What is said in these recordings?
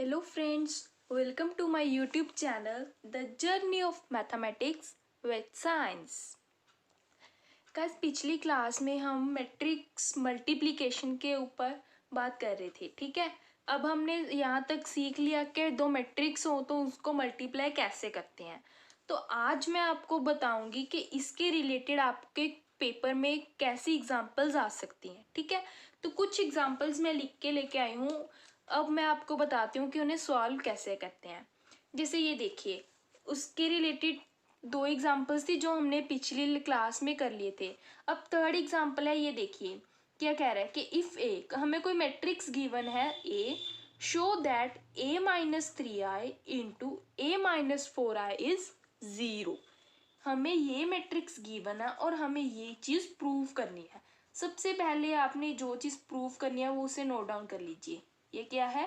Hello friends, welcome to my YouTube channel, The Journey of Mathematics with Science. Guys पिछली class में हम matrix multiplication के ऊपर बात कर रहे थे, ठीक है। अब हमने यहाँ तक सीख लिया कि दो मैट्रिक्स हो तो उसको मल्टीप्लाई कैसे करते हैं। तो आज मैं आपको बताऊंगी कि इसके रिलेटेड आपके पेपर में कैसी एग्जांपल्स आ सकती हैं, ठीक है। तो कुछ एग्जांपल्स मैं लिख के लेके आई हूँ। अब मैं आपको बताती हूँ कि उन्हें सॉल्व कैसे करते हैं। जैसे ये देखिए, उसके रिलेटेड दो एग्जांपल्स थी जो हमने पिछली क्लास में कर लिए थे। अब थर्ड एग्जांपल है, ये देखिए क्या कह रहा है कि इफ ए, हमें कोई मैट्रिक्स गिवन है A, show that a minus 3i into A minus 4i is 0। हमें ये मैट्रिक्स गिवन है और हमें ये चीज़ प्रूव करनी है। सबसे पहले आपने जो चीज़ प्रूव करनी है वो उसे नोट डाउन कर लीजिए। ये क्या है?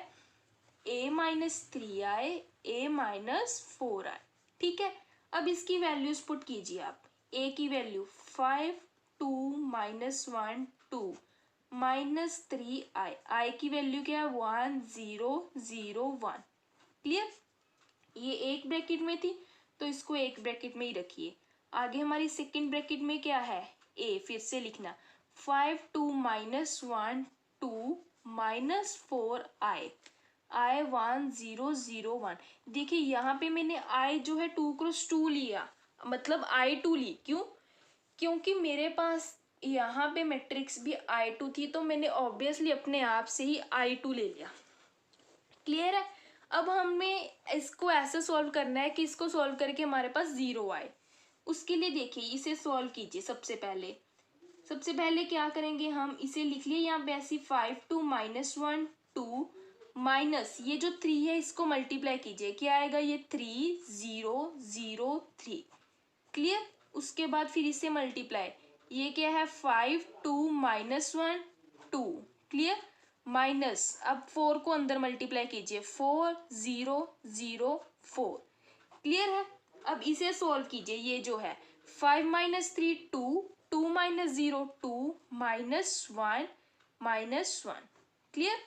a minus 3i a minus 4i, ठीक है। अब इसकी वैल्यूज पुट कीजिए आप। a की value 5, 2 minus 1 2 minus 3i, i की वैल्यू क्या है 1 0 0 1। क्लियर? ये एक ब्रैकेट में थी तो इसको एक ब्रैकेट में ही रखिए। आगे हमारी सेकंड ब्रैकेट में क्या है? a, फिर से लिखना 5 2 माइनस 1 2 माइनस 4i, i 1 0 0 1। देखिए यहाँ पे मैंने i जो है 2 क्रॉस 2 लिया, मतलब i2 ली। क्यों? क्योंकि मेरे पास यहाँ पे मैट्रिक्स भी i2 थी तो मैंने ऑब्वियसली अपने आप से ही i2 ले लिया। क्लियर है? अब हमें इसको ऐसे सॉल्व करना है कि इसको सॉल्व करके हमारे पास 0 आए। उसके लिए देखिए इसे सॉल्व कीजिए। सबसे पहले क्या करेंगे, हम इसे लिख लिए यहाँ पे ऐसी 5 2 माइनस 1 2 माइनस ये जो 3 है इसको मल्टीप्लाई कीजिए। क्या आएगा? ये 3 0 0 3। क्लियर? उसके बाद फिर इसे मल्टीप्लाई, ये क्या है 5 2 माइनस 1 2। क्लियर? माइनस अब 4 को अंदर मल्टीप्लाई कीजिए 4 0 0 4। क्लियर है? अब इसे सॉल्व कीजिए। ये जो है 5 minus 3 2 2 minus 0 2 minus 1 minus 1। Clear?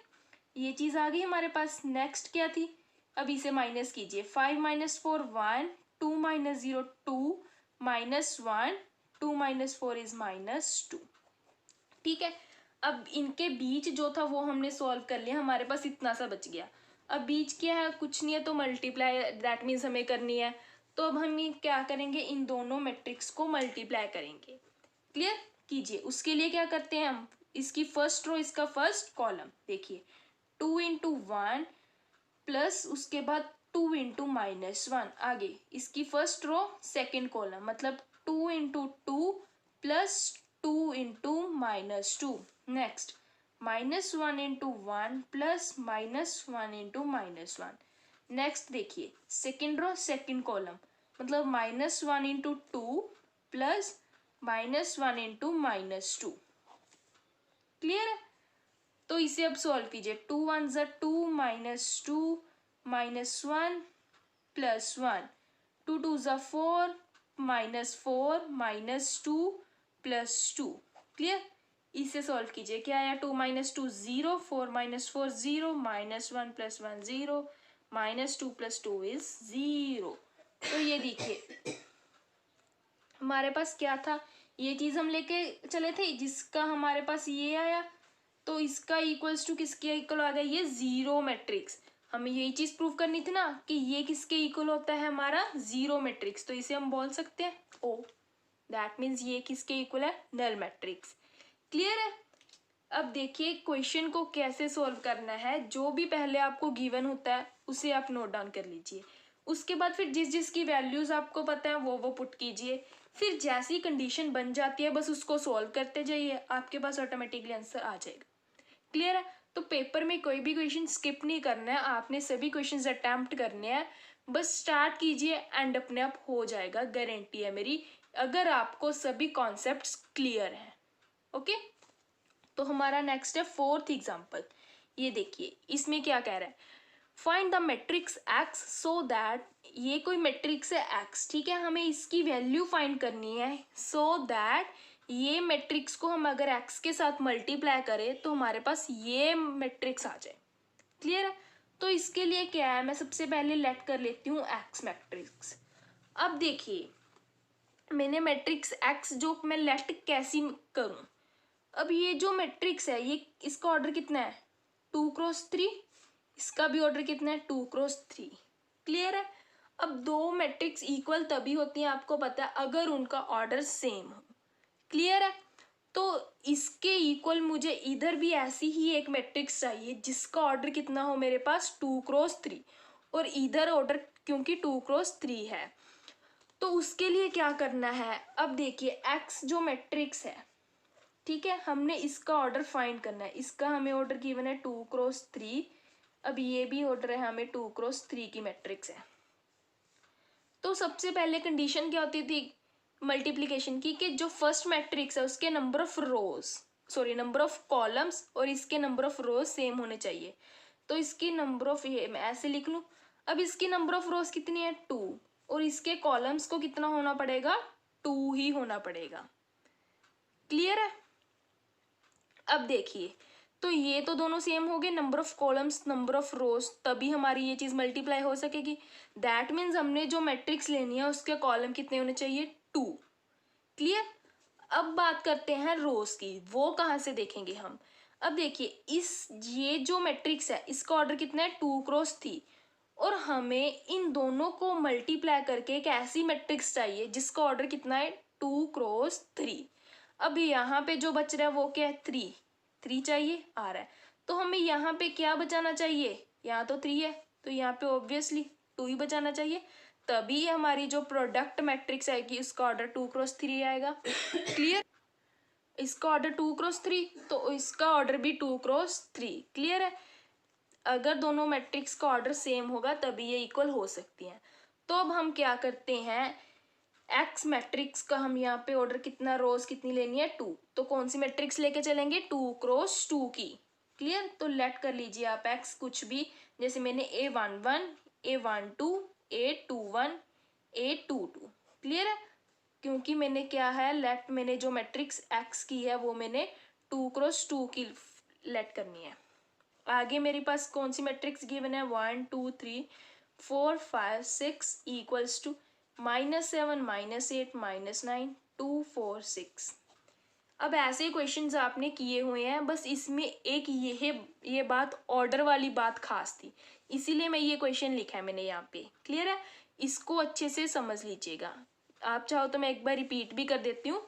ये चीज़ आ गई हमारे पास। नेक्स्ट क्या थी? अब इसे माइनस कीजिए 5 minus 4 1 2 minus 0 2 minus 1 2 minus 4 is minus 2। ठीक है। अब इनके बीच जो था वो हमने सॉल्व कर लिया, हमारे पास इतना सा बच गया। अब बीच क्या है? कुछ नहीं है तो मल्टीप्लाई, दैट मीन्स हमें करनी है। तो अब हम ये क्या करेंगे, इन दोनों मैट्रिक्स को मल्टीप्लाई करेंगे। क्लियर? कीजिए। उसके लिए क्या करते हैं हम, इसकी फर्स्ट रो इसका फर्स्ट कॉलम देखिए 2 इंटू 1 प्लस उसके बाद 2 इंटू माइनस 1। आगे इसकी फर्स्ट रो सेकेंड कॉलम, मतलब 2 into 2 plus 2 into minus 2। Next minus 1 into 1 plus minus 1 into minus 1। Next देखिए सेकेंड रो सेकेंड कॉलम, मतलब minus 1 into 2 plus minus 1 into minus 2। Clear है? तो इसे अब सॉल्व कीजिए। 2 1 ज़ा 2 माइनस 2 माइनस 1 प्लस 1 2 2 ज़ा 4 माइनस 4 माइनस 2 प्लस 2। क्लियर? इसे सॉल्व कीजिए। क्या आया? 2 minus 2 0 4 minus 4 0 minus 1 plus 1 0 minus 2 plus 2 is 0। तो ये देखिए हमारे पास क्या था, ये चीज़ हम लेके चले थे जिसका हमारे पास ये आया, तो इसका इक्वल्स टू किसके इक्वल आ गया? ये 0 मैट्रिक्स। हमें यही चीज़ प्रूव करनी थी ना कि ये किसके इक्वल होता है? हमारा 0 मैट्रिक्स। तो इसे हम बोल सकते हैं ओ, दैट मीन्स ये किसके इक्वल है? Null matrix. क्लियर है? अब देखिए क्वेश्चन को कैसे सॉल्व करना है। जो भी पहले आपको गिवन होता है उसे आप नोट डाउन कर लीजिए। उसके बाद फिर जिस जिसकी वैल्यूज आपको पता है वो पुट कीजिए। फिर जैसी कंडीशन बन जाती है बस उसको सॉल्व करते जाइए, आपके पास ऑटोमेटिकली आंसर आ जाएगा। क्लियर है? तो पेपर में कोई भी क्वेश्चन स्किप नहीं करना है, आपने सभी क्वेश्चंस अटेम्प्ट करने हैं। बस स्टार्ट कीजिए एंड अपने आप हो जाएगा, गारंटी है मेरी, अगर आपको सभी कॉन्सेप्ट्स क्लियर हैं। ओके, तो हमारा नेक्स्ट है फोर्थ एग्जाम्पल। ये देखिए इसमें क्या कह रहा है, find the matrix x so that, ये कोई मैट्रिक्स है एक्स, ठीक है। हमें इसकी वैल्यू फाइंड करनी है सो दैट ये मैट्रिक्स को हम अगर एक्स के साथ मल्टीप्लाई करें तो हमारे पास ये मैट्रिक्स आ जाए। क्लियर है? तो इसके लिए क्या है, मैं सबसे पहले लेट कर लेती हूँ एक्स मैट्रिक्स। अब देखिए मैंने मैट्रिक्स एक्स जो मैं लेट कैसी करूँ। अब ये जो मैट्रिक्स है ये इसका ऑर्डर कितना है 2x3, इसका भी ऑर्डर कितना है 2x3। क्लियर है। अब दो मैट्रिक्स इक्वल तभी होती हैं आपको पता है अगर उनका ऑर्डर सेम हो। क्लियर है। तो इसके इक्वल मुझे इधर भी ऐसी ही एक मैट्रिक्स चाहिए जिसका ऑर्डर कितना हो मेरे पास 2x3 और इधर ऑर्डर क्योंकि 2x3 है। तो उसके लिए क्या करना है, अब देखिए एक्स जो मैट्रिक्स है, ठीक है, हमने इसका ऑर्डर फाइंड करना है। इसका हमें ऑर्डर गिवन है 2x3। अब ये भी ऑर्डर है हमें 2x3 की मैट्रिक्स है। तो सबसे पहले कंडीशन क्या होती थी मल्टीप्लिकेशन की कि जो फर्स्ट मैट्रिक्स है उसके number of rose number of columns और इसके नंबर ऑफ रोज सेम होने चाहिए। तो इसकी नंबर ऑफ, ये मैं ऐसे लिख लूँ। अब इसकी नंबर ऑफ रोज कितनी है 2 और इसके कॉलम्स को कितना होना पड़ेगा 2 ही होना पड़ेगा। क्लियर है। अब देखिए तो ये तो दोनों सेम हो गए, number of columns number of रोज, तभी हमारी ये चीज मल्टीप्लाई हो सकेगी। दैट मीन्स हमने जो मैट्रिक्स लेनी है उसके कॉलम कितने होने चाहिए 2। क्लियर। अब बात करते हैं रोज की, वो कहाँ से देखेंगे हम। अब देखिए ये जो मैट्रिक्स है इसका ऑर्डर कितना है 2x3 और हमें इन दोनों को मल्टीप्लाई करके एक ऐसी मैट्रिक्स चाहिए जिसका ऑर्डर कितना है 2x3। अब यहाँ पे जो बच रहा है वो क्या है 3 चाहिए आ रहा है। तो हमें यहाँ पे क्या बचाना चाहिए, यहाँ तो 3 है तो यहाँ पे ऑब्वियसली 2 ही बचाना चाहिए। तभी हमारी जो प्रोडक्ट मैट्रिक्स आएगी उसका ऑर्डर 2x3 आएगा। क्लियर। इसका ऑर्डर 2x3 तो इसका ऑर्डर भी 2x3। क्लियर है। अगर दोनों मैट्रिक्स का ऑर्डर सेम होगा तभी ये इक्वल हो सकती हैं। तो अब हम क्या करते हैं, एक्स मैट्रिक्स का हम यहाँ पे ऑर्डर कितना रोज कितनी लेनी है 2, तो कौन सी मैट्रिक्स लेके चलेंगे 2x2 की। क्लियर। तो लेट कर लीजिए आप एक्स कुछ भी, जैसे मैंने A11 A12 A21 A22। Clear है। क्योंकि मैंने क्या है लेट, मैंने जो मैट्रिक्स एक्स की है वो मैंने 2x2 की लेट करनी है। आगे मेरे पास कौन सी मैट्रिक्स गिवन है 1 2 3 4 5 6 इक्वल्स टू -7 -8 -9 2 4 6। अब ऐसे क्वेश्चंस आपने किए हुए हैं, बस इसमें एक ये बात ऑर्डर वाली बात खास थी, इसीलिए मैं ये क्वेश्चन लिखा है मैंने यहाँ पे। क्लियर है। इसको अच्छे से समझ लीजिएगा। आप चाहो तो मैं एक बार रिपीट भी कर देती हूँ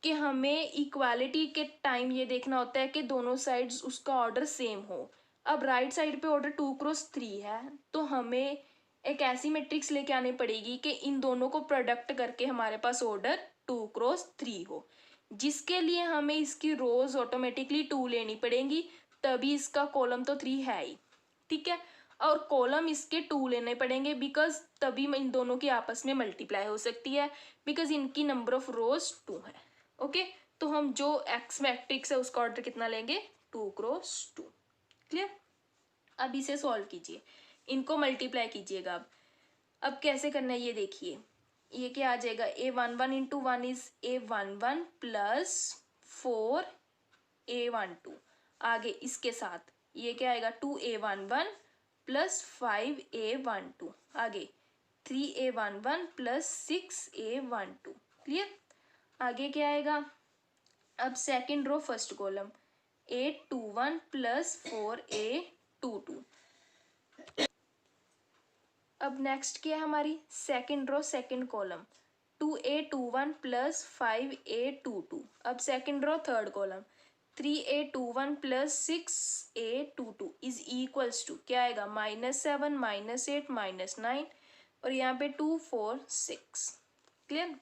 कि हमें इक्वालिटी के टाइम ये देखना होता है कि दोनों साइड्स उसका ऑर्डर सेम हो। अब राइट साइड पे ऑर्डर 2x3 है तो हमें एक ऐसी मैट्रिक्स लेके आनी पड़ेगी कि इन दोनों को प्रोडक्ट करके हमारे पास ऑर्डर 2x3 हो, जिसके लिए हमें इसकी रोज ऑटोमेटिकली 2 लेनी पड़ेंगी, तभी इसका कॉलम तो 3 है ही। ठीक है। और कॉलम इसके 2 लेने पड़ेंगे बिकॉज तभी इन दोनों की आपस में मल्टीप्लाई हो सकती है, बिकॉज इनकी नंबर ऑफ रोज 2 है। ओके। तो हम जो एक्स मैट्रिक्स है उसका ऑर्डर कितना लेंगे 2x2। क्लियर। अब इसे सॉल्व कीजिए, इनको मल्टीप्लाई कीजिएगा। अब कैसे करना है ये देखिए, ये क्या आ जाएगा A11 into 1 is A11 plus 4A12। आगे इसके साथ ये क्या आएगा 2A11 प्लस 5A12। आगे 3A11 प्लस 6A12। क्लियर। आगे क्या आएगा, अब second row first column A21 plus 4A22। अब नेक्स्ट क्या है हमारी second row second column 2A21 plus 5A22। अब second row third column 3A21 plus 6A22 is equals to क्या आएगा -7 -8 -9 और यहाँ पे 2 4 6। क्लियर।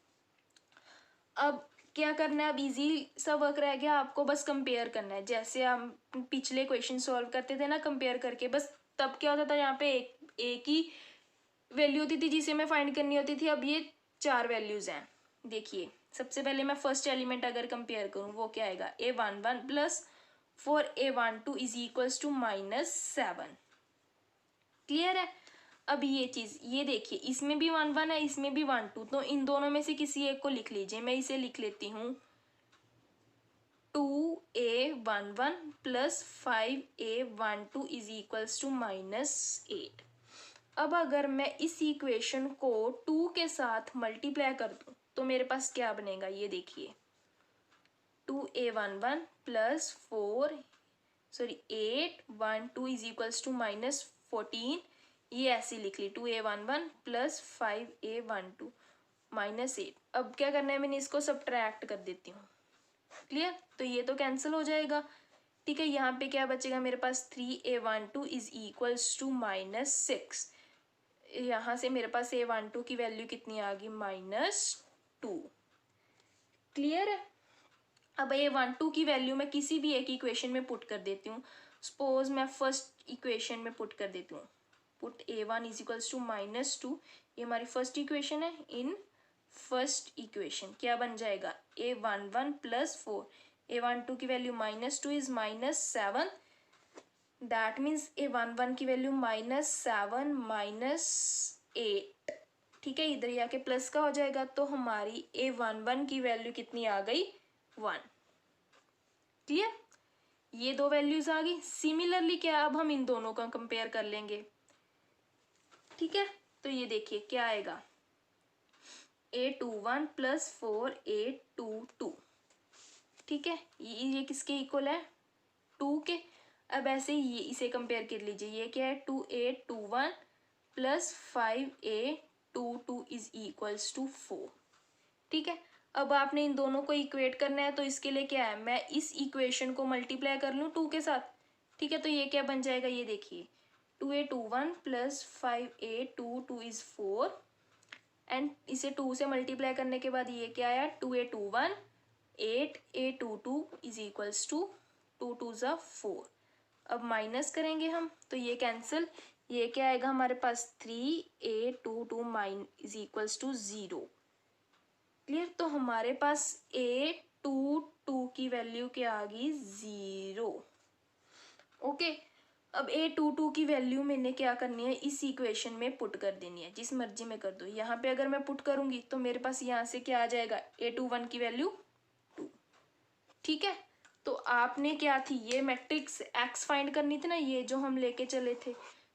अब क्या करना है, अब इजी सा वर्क रह गया, आपको बस कंपेयर करना है। जैसे हम पिछले क्वेश्चन सॉल्व करते थे ना कंपेयर करके, बस तब क्या होता था यहाँ पे एक ही वैल्यू होती थी जिसे मैं फाइंड करनी होती थी। अब ये 4 वैल्यूज हैं। देखिए सबसे पहले मैं फर्स्ट एलिमेंट अगर कंपेयर करूँ वो क्या आएगा A11 plus 4A12 is equals to -7। Clear है। अब ये चीज ये देखिए इसमें भी 1 1 है इसमें भी 1 2, तो इन दोनों में से किसी एक को लिख लीजिए। मैं इसे लिख लेती हूँ 2A A11 plus 5A12 is equals to -8। अब अगर मैं इस इक्वेशन को 2 के साथ मल्टीप्लाई कर दूं तो मेरे पास क्या बनेगा, ये देखिए 2A11 plus 812 is equals to -14। ये ऐसे लिख ली 2A11 प्लस 5A12 -8। अब क्या करना है, मैंने इसको सब्ट्रैक्ट कर देती हूँ। क्लियर, तो ये तो कैंसिल हो जाएगा। ठीक है, यहाँ पे क्या बचेगा मेरे पास 3A12 इज इक्वल्स टू -6। यहाँ से मेरे पास A12 की वैल्यू कितनी आ गई, -2। क्लियर है। अब A12 की वैल्यू मैं किसी भी एक इक्वेशन में पुट कर देती हूँ। सपोज मैं फर्स्ट इक्वेशन में पुट कर देती हूँ, put A1 is equals to -2। ये हमारी फर्स्ट इक्वेशन है। इन फर्स्ट इक्वेशन क्या बन जाएगा, A11 प्लस 4, A12 की value -2 is -7, that means A11 की वैल्यू -7 -8। ठीक है, इधर ही आके प्लस का हो जाएगा, तो हमारी A11 की वैल्यू कितनी आ गई, 1। क्लियर, ये दो वैल्यूज आ गई। सिमिलरली क्या, अब हम इन दोनों का कंपेयर कर लेंगे। ठीक है, तो ये देखिए क्या आएगा, A21 प्लस 4A22। ठीक है, ये किसके इक्वल है, 2 के। अब ऐसे ही ये इसे कंपेयर कर लीजिए, ये क्या है 2A21 plus 5A22 is equals to 4। ठीक है, अब आपने इन दोनों को इक्वेट करना है, तो इसके लिए क्या है, मैं इस इक्वेशन को मल्टीप्लाई कर लूँ 2 के साथ। ठीक है, तो ये क्या बन जाएगा, ये देखिए 2A21 plus 5A22 is 4, and इसे 2 से मल्टीप्लाई करने के बाद ये क्या आया 2A21, 8A22 is equals to 2 2 ज़ा 4। अब माइनस करेंगे हम तो ये कैंसिल, ये क्या आएगा हमारे पास 3A22 is equals to 0। Clear, तो हमारे पास A22 की वैल्यू क्या आ गई, 0। ओके, अब A22 की वैल्यू मैंने क्या करनी है, इस इक्वेशन में पुट कर देनी है, जिस मर्जी में कर दो। यहाँ पे अगर मैं पुट करूंगी तो मेरे पास यहाँ से क्या आ जाएगा, A21 की वैल्यू 2। ठीक है, तो आपने क्या थी, ये मैट्रिक्स X फाइंड करनी थी ना, ये जो हम लेके चले थे,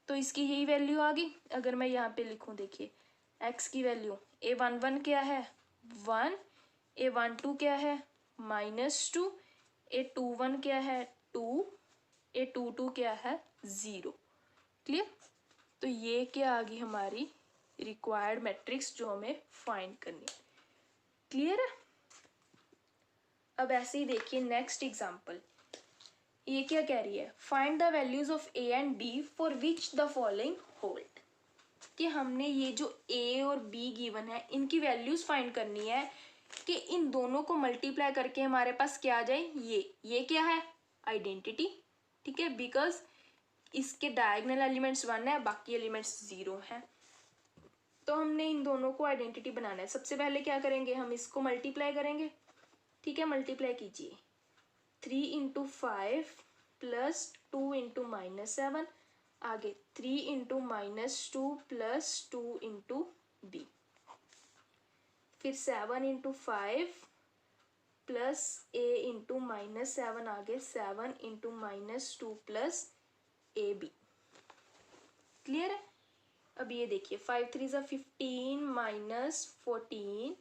तो इसकी यही वैल्यू आ गई। अगर मैं यहाँ पे लिखूँ, देखिए X की वैल्यू A11 क्या है, 1, A12 क्या है, -2, A21 क्या है, 2, A22 क्या है, 0। क्लियर, तो ये क्या आ गई हमारी रिक्वायर्ड मैट्रिक्स जो हमें फाइंड करनी है। क्लियर है। अब ऐसे ही देखिए नेक्स्ट एग्जांपल, ये क्या कह रही है, find the values of A and B for which the following hold. कि हमने ये जो A और B गिवन है, इनकी वैल्यूज फाइंड करनी है कि इन दोनों को मल्टीप्लाई करके हमारे पास क्या आ जाए, ये क्या है, आइडेंटिटी। ठीक है, बिकॉज इसके डायगोनल एलिमेंट्स 1 है, बाकी एलिमेंट्स 0 हैं। तो हमने इन दोनों को आइडेंटिटी बनाना है। सबसे पहले क्या करेंगे, हम इसको मल्टीप्लाई करेंगे। ठीक है, मल्टीप्लाई कीजिए, 3 इंटू 5 प्लस 2 इंटू -7, आगे 3 इंटू -2 प्लस 2 इंटू B, फिर 7 इंटू 5 प्लस A इंटू -7, आगे 7 इंटू -2 प्लस AB। क्लियर है। अब ये देखिए 5 3 ज़ा 15 -14,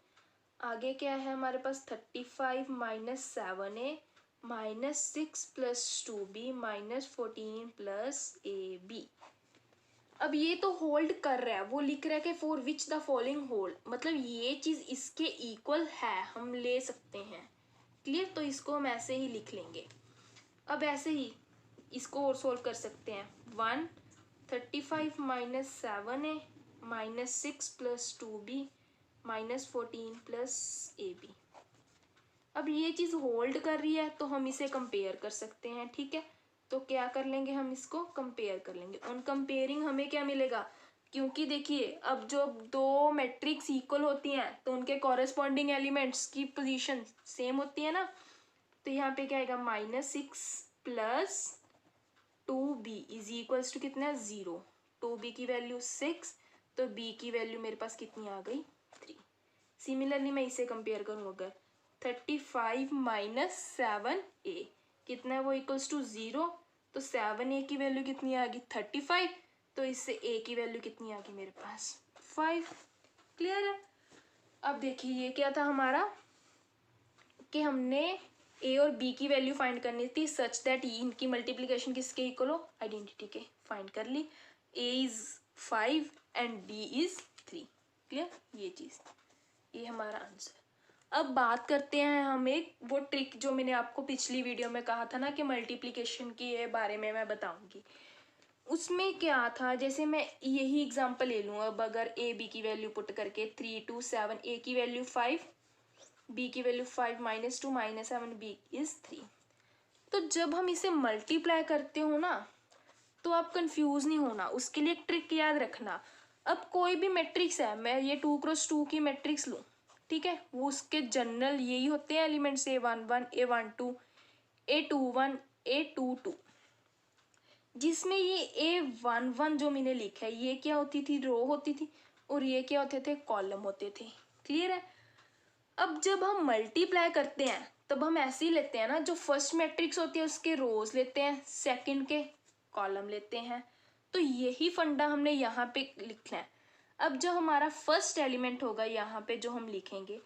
आगे क्या है हमारे पास 35 -7A -6 plus 2B -14 plus AB। अब ये तो होल्ड कर रहा है, वो लिख रहा है कि for which the following hold, मतलब ये चीज़ इसके इक्वल है, हम ले सकते हैं। क्लियर, तो इसको हम ऐसे ही लिख लेंगे। अब ऐसे ही इसको और सोल्व कर सकते हैं, 35 -7A -6 plus 2B -14 plus AB। अब ये चीज़ होल्ड कर रही है तो हम इसे कंपेयर कर सकते हैं। ठीक है, तो क्या कर लेंगे, हम इसको कंपेयर कर लेंगे। ऑन कंपेयरिंग हमें क्या मिलेगा, क्योंकि देखिए अब जो दो मैट्रिक्स इक्वल होती हैं तो उनके कॉरेस्पॉन्डिंग एलिमेंट्स की पोजीशन सेम होती है ना, तो यहाँ पे क्या आएगा, -6 plus 2B is equals to कितना, 0। 2B की वैल्यू 6, तो B की वैल्यू मेरे पास कितनी आ गई, 3। सिमिलरली मैं इसे कंपेयर करूँ, अगर 35 -7A, कितना है वो इक्वल्स टू 0, तो 7a की वैल्यू कितनी आ गई 35, तो इससे a की वैल्यू कितनी आ गई मेरे पास 5। क्लियर है। अब देखिए ये क्या था हमारा कि हमने a और b की वैल्यू फाइंड करनी थी सच दैट इनकी मल्टीप्लिकेशन किसके इक्वल हो, आइडेंटिटी के। फाइंड कर ली, a is 5 and b is 3। Clear, ये चीज़, ये हमारा आंसर। अब बात करते हैं हम एक वो ट्रिक जो मैंने आपको पिछली वीडियो में कहा था ना कि मल्टीप्लिकेशन के बारे में मैं बताऊंगी। उसमें क्या था, जैसे मैं यही एग्जांपल ले लूँ, अब अगर a b की वैल्यू पुट करके 3 2 7, a की वैल्यू 5, b की वैल्यू 5 -2 -7, b इज 3। तो जब हम इसे मल्टीप्लाई करते हो ना तो आप कंफ्यूज नहीं होना, उसके लिए एक ट्रिक याद रखना। अब कोई भी मैट्रिक्स है, मैं ये 2 क्रॉस 2 की मैट्रिक्स लूँ, ठीक है, वो उसके जनरल यही होते हैं elements A11 A12 A21 A22, जिसमें ये A11 जो मैंने लिखा है ये क्या होती थी, रो होती थी, और ये क्या होते थे, कॉलम होते थे। क्लियर है। अब जब हम मल्टीप्लाई करते हैं तब हम ऐसे ही लेते हैं ना, जो फर्स्ट मैट्रिक्स होती है उसके रोज लेते हैं, सेकंड के कॉलम लेते हैं। तो यही फंडा हमने यहाँ पे लिखना है। अब जो हमारा फर्स्ट एलिमेंट होगा यहाँ पे जो हम लिखेंगे,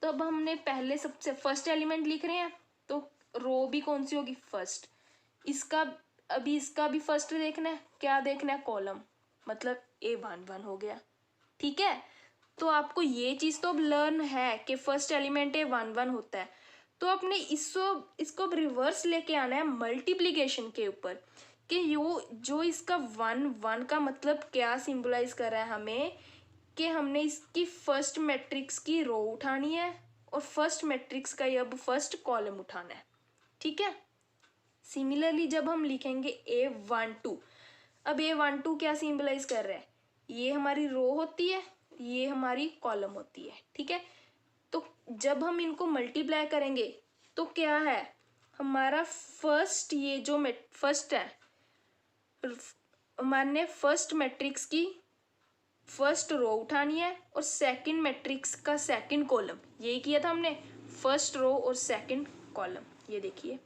तो अब हमने पहले सबसे फर्स्ट एलिमेंट लिख रहे हैं, तो रो भी कौन सी होगी, फर्स्ट। इसका अभी इसका भी फर्स्ट देखना है, क्या देखना है, कॉलम, मतलब A11 हो गया। ठीक है, तो आपको ये चीज तो अब लर्न है कि फर्स्ट एलिमेंट A11 होता है। तो अपने इसको अब रिवर्स लेके आना है मल्टीप्लीकेशन के ऊपर, कि जो इसका 1 1 का मतलब क्या सिंबलाइज कर रहा है हमें, कि हमने इसकी फर्स्ट मैट्रिक्स की रो उठानी है और फर्स्ट मैट्रिक्स का अब फर्स्ट कॉलम उठाना है। ठीक है। सिमिलरली जब हम लिखेंगे A12, अब A12 क्या सिंबलाइज कर रहा है, ये हमारी रो होती है, ये हमारी कॉलम होती है। ठीक है, तो जब हम इनको मल्टीप्लाई करेंगे तो क्या है हमारा फर्स्ट, ये जो फर्स्ट है, हमारे फर्स्ट मैट्रिक्स की फर्स्ट रो उठानी है और सेकंड मैट्रिक्स का सेकंड कॉलम, यही किया था हमने, फर्स्ट रो और सेकंड कॉलम, ये देखिए।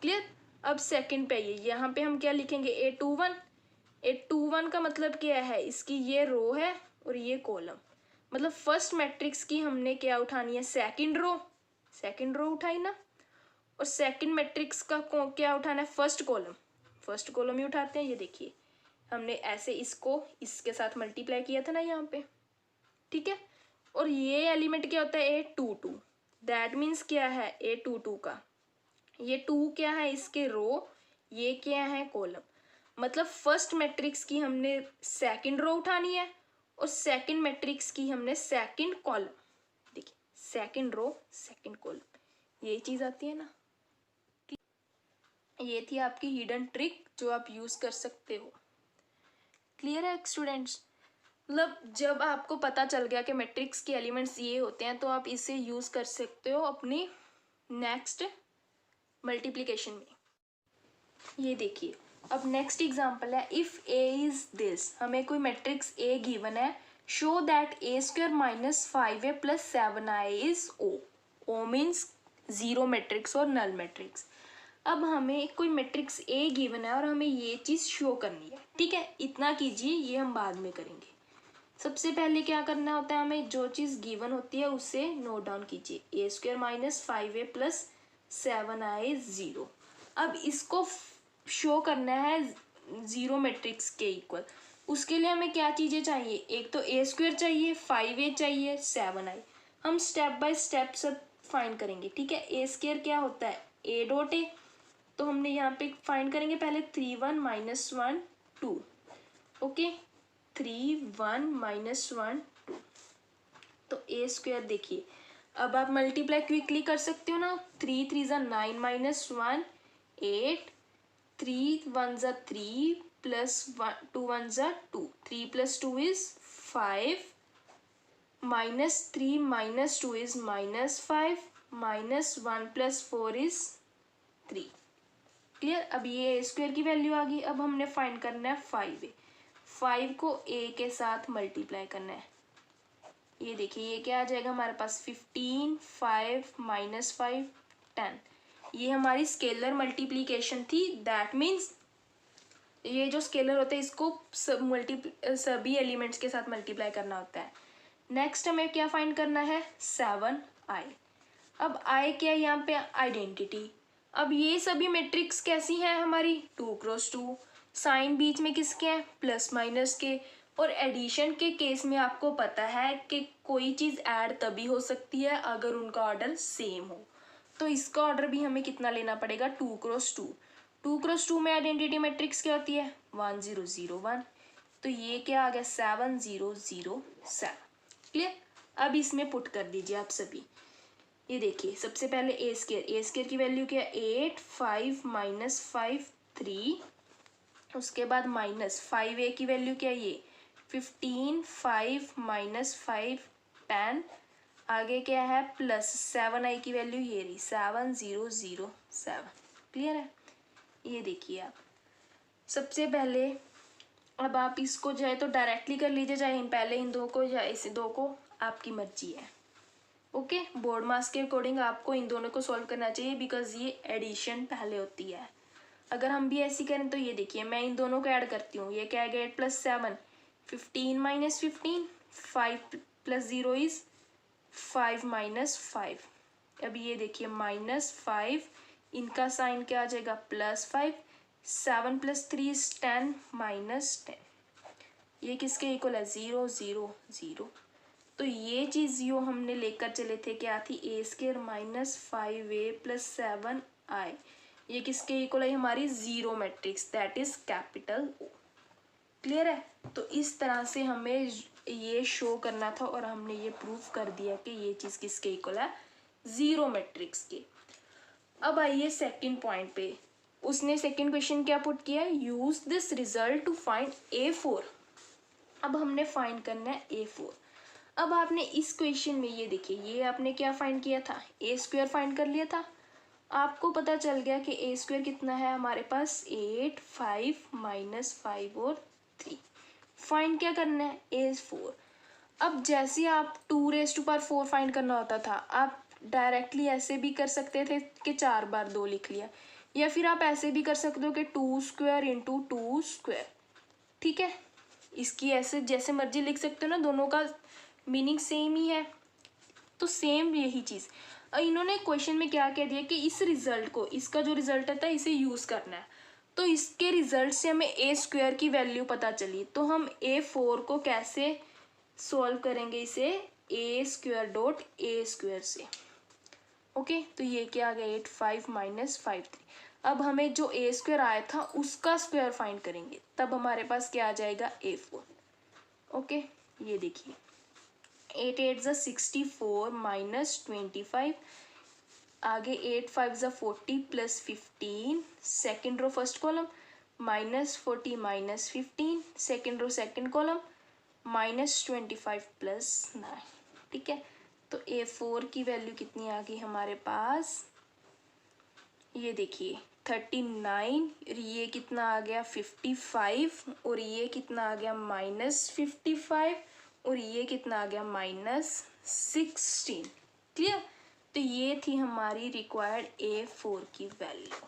क्लियर। अब सेकंड पे ये यहाँ पे हम क्या लिखेंगे, A21 का मतलब क्या है, इसकी ये रो है और ये कॉलम, मतलब फर्स्ट मैट्रिक्स की हमने क्या उठानी है, सेकंड रो उठाई ना, और सेकंड मैट्रिक्स का क्या उठाना है, फर्स्ट कॉलम ही उठाते हैं। ये देखिए हमने ऐसे इसको इसके साथ मल्टीप्लाई किया था ना यहाँ पे। ठीक है, और ये एलिमेंट क्या होता है, A22, दैट मीन्स क्या है, A22 का ये 2 क्या है, इसके रो, ये क्या है, कॉलम, मतलब फर्स्ट मैट्रिक्स की हमने सेकंड रो उठानी है और सेकंड मैट्रिक्स की हमने सेकंड कॉलम। देखिए सेकंड रो सेकंड कॉलम, ये चीज आती है ना। ये थी आपकी हिडन ट्रिक जो आप यूज कर सकते हो। क्लियर है स्टूडेंट्स। मतलब जब आपको पता चल गया कि मैट्रिक्स के एलिमेंट्स ये होते हैं तो आप इसे यूज कर सकते हो अपनी नेक्स्ट मल्टीप्लिकेशन में। ये देखिए अब नेक्स्ट एग्जांपल है, इफ ए इज दिस, हमें कोई मैट्रिक्स ए गिवन है, show that A² - 5a + 7i is O means zero matrix और नल मैट्रिक्स। अब हमें कोई मैट्रिक्स ए गिवन है और हमें ये चीज शो करनी है। ठीक है, इतना कीजिए, ये हम बाद में करेंगे। सबसे पहले क्या करना होता है, हमें जो चीज गिवन होती है उसे नोट डाउन कीजिए, A² - 5a + 7i इज 0। अब इसको शो करना है जीरो मैट्रिक्स के इक्वल, उसके लिए हमें क्या चीजें चाहिए, एक तो A² चाहिए, 5a चाहिए, 7i। हम स्टेप बाय स्टेप सब फाइंड करेंगे। ठीक है, A² क्या होता है, A.A, तो हमने यहाँ पे फाइंड करेंगे पहले 3 1 - 1 2। ओके, 3 1 - 1 2, तो A² देखिए, अब आप मल्टीप्लाई क्विकली कर सकते हो ना, 3 3 = 9 - 1 8, 3 1 = 3 + 2 1 = 2, 3 + 2 is 5, -3 - 2 is -5, -1 + 4 is 3। क्लियर। अब ये A² की वैल्यू आ गई। अब हमने फाइंड करना है 5a, 5 को a के साथ मल्टीप्लाई करना है। ये देखिए ये क्या आ जाएगा हमारे पास, 15 5 - 5 10, ये हमारी स्केलर मल्टीप्लिकेशन थी। दैट मीन्स ये जो स्केलर होता है इसको सभी एलिमेंट्स के साथ मल्टीप्लाई करना होता है। नेक्स्ट हमें क्या फाइंड करना है, 7i। अब i क्या है यहाँ पे, आइडेंटिटी। अब ये सभी मैट्रिक्स कैसी हैं हमारी, 2x2। साइन बीच में किसके हैं, प्लस माइनस के। और एडिशन के केस में आपको पता है कि कोई चीज़ ऐड तभी हो सकती है अगर उनका ऑर्डर सेम हो। तो इसका ऑर्डर भी हमें कितना लेना पड़ेगा, 2x2। 2x2 में आइडेंटिटी मैट्रिक्स क्या होती है, 1 0 0 1। तो ये क्या आ गया, 7 0 0 7। क्लियर। अब इसमें पुट कर दीजिए आप सभी। ये देखिए सबसे पहले ए स्केयर की वैल्यू क्या है, 8 5 -5 3। उसके बाद -5a की वैल्यू क्या है, ये 15 5 -5 10। आगे क्या है, +7i की वैल्यू ये रही, 7 0 0 7। क्लियर है। ये देखिए आप सबसे पहले, अब आप इसको चाहे तो डायरेक्टली कर लीजिए, चाहे पहले इन दो को या इस दो को, आपकी मर्जी है। ओके, बोर्ड मार्क्स के अकॉर्डिंग आपको इन दोनों को सॉल्व करना चाहिए, बिकॉज ये एडिशन पहले होती है। अगर हम भी ऐसी करें तो ये देखिए मैं इन दोनों को ऐड करती हूँ। ये क्या है, 8 + 7 15 - 15, 5 + 0 इज 5 - 5। अब ये देखिए -5, इनका साइन क्या आ जाएगा, +5। 7 + 3 इज 10 -10। ये किसके इक्वल है, 0 0 0। तो ये चीज़ जो हमने लेकर चले थे क्या थी, a² -5a + 7i। ये किसके इक्वल है, हमारी zero matrix, that is capital O। Clear है। तो इस तरह से हमें ये शो करना था और हमने ये प्रूव कर दिया कि ये चीज़ किसके इक्वल है, जीरो मैट्रिक्स के। अब आइए सेकंड पॉइंट पे। उसने सेकंड क्वेश्चन क्या पुट किया है, use this result to find a4। अब हमने फाइंड करना है a4। अब आपने इस क्वेश्चन में ये देखिए, ये आपने क्या फाइंड किया था, a² फाइंड कर लिया था। आपको पता चल गया कि a² कितना है हमारे पास, 8 5 -5 और 3। फाइंड क्या करना है, a4। अब जैसे आप 2⁴ फाइंड करना होता था, आप डायरेक्टली ऐसे भी कर सकते थे कि 4 बार 2 लिख लिया, या फिर आप ऐसे भी कर सकते हो कि 2² × 2²। ठीक है, इसकी ऐसे जैसे मर्जी लिख सकते हो ना, दोनों का मीनिंग सेम ही है। तो सेम यही चीज़ इन्होंने क्वेश्चन में क्या कह दिया कि इस रिजल्ट को, इसका जो रिजल्ट आता है इसे यूज़ करना है। तो इसके रिजल्ट से हमें a² की वैल्यू पता चली, तो हम a4 को कैसे सॉल्व करेंगे, इसे a² a² से। ओके, तो ये क्या आ गया, 8 5 -5 3। अब हमें जो a² आया था उसका स्क्वायर फाइंड करेंगे, तब हमारे पास क्या आ जाएगा, a4। ओके, ये देखिए 8 8 = 64 -25। आगे 8 5 = 40 + 15, second row first column, -40 -15, second row second column, -25 + 9। ठीक है, तो a4 की वैल्यू कितनी आ गई हमारे पास, ये देखिए 39। ये कितना आ गया, 55। और ये कितना आ गया, -55। और ये कितना आ गया, -16। क्लियर। तो ये थी हमारी रिक्वायर्ड a4 की वैल्यू।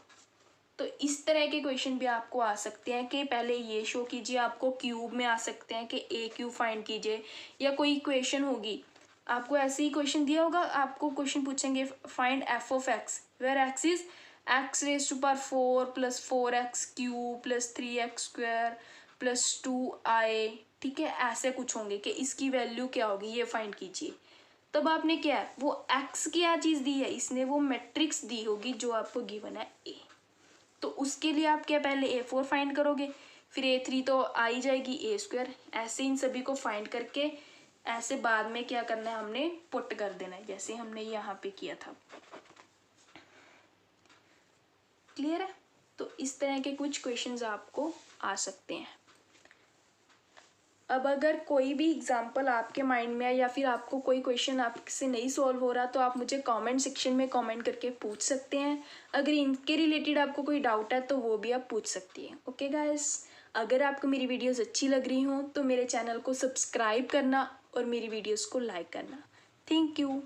तो इस तरह के क्वेश्चन भी आपको आ सकते हैं कि पहले ये शो कीजिए, आपको क्यूब में आ सकते हैं कि a³ फाइंड कीजिए, या कोई इक्वेशन होगी आपको ऐसे ही क्वेश्चन दिया होगा, आपको क्वेश्चन पूछेंगे find f(x) where x is x⁴ + 4x³ + 3x² + 2i। ठीक है, ऐसे कुछ होंगे कि इसकी वैल्यू क्या होगी, ये फाइंड कीजिए। तब आपने क्या है, वो x क्या चीज़ दी है, इसने वो मैट्रिक्स दी होगी जो आपको गिवन है a। तो उसके लिए आप क्या, पहले a4 फाइंड करोगे, फिर a3 तो आ ही जाएगी, a²। ऐसे इन सभी को फाइंड करके ऐसे बाद में क्या करना है, हमने पुट कर देना है, जैसे हमने यहाँ पे किया था। क्लियर है। तो इस तरह के कुछ क्वेश्चंस आपको आ सकते हैं। अब अगर कोई भी एग्जांपल आपके माइंड में है, या फिर आपको कोई क्वेश्चन आपसे नहीं सॉल्व हो रहा, तो आप मुझे कमेंट सेक्शन में कमेंट करके पूछ सकते हैं। अगर इनके रिलेटेड आपको कोई डाउट है तो वो भी आप पूछ सकती हैं। ओके गाइस, अगर आपको मेरी वीडियोस अच्छी लग रही हों तो मेरे चैनल को सब्सक्राइब करना और मेरी वीडियोस को लाइक करना। Thank you.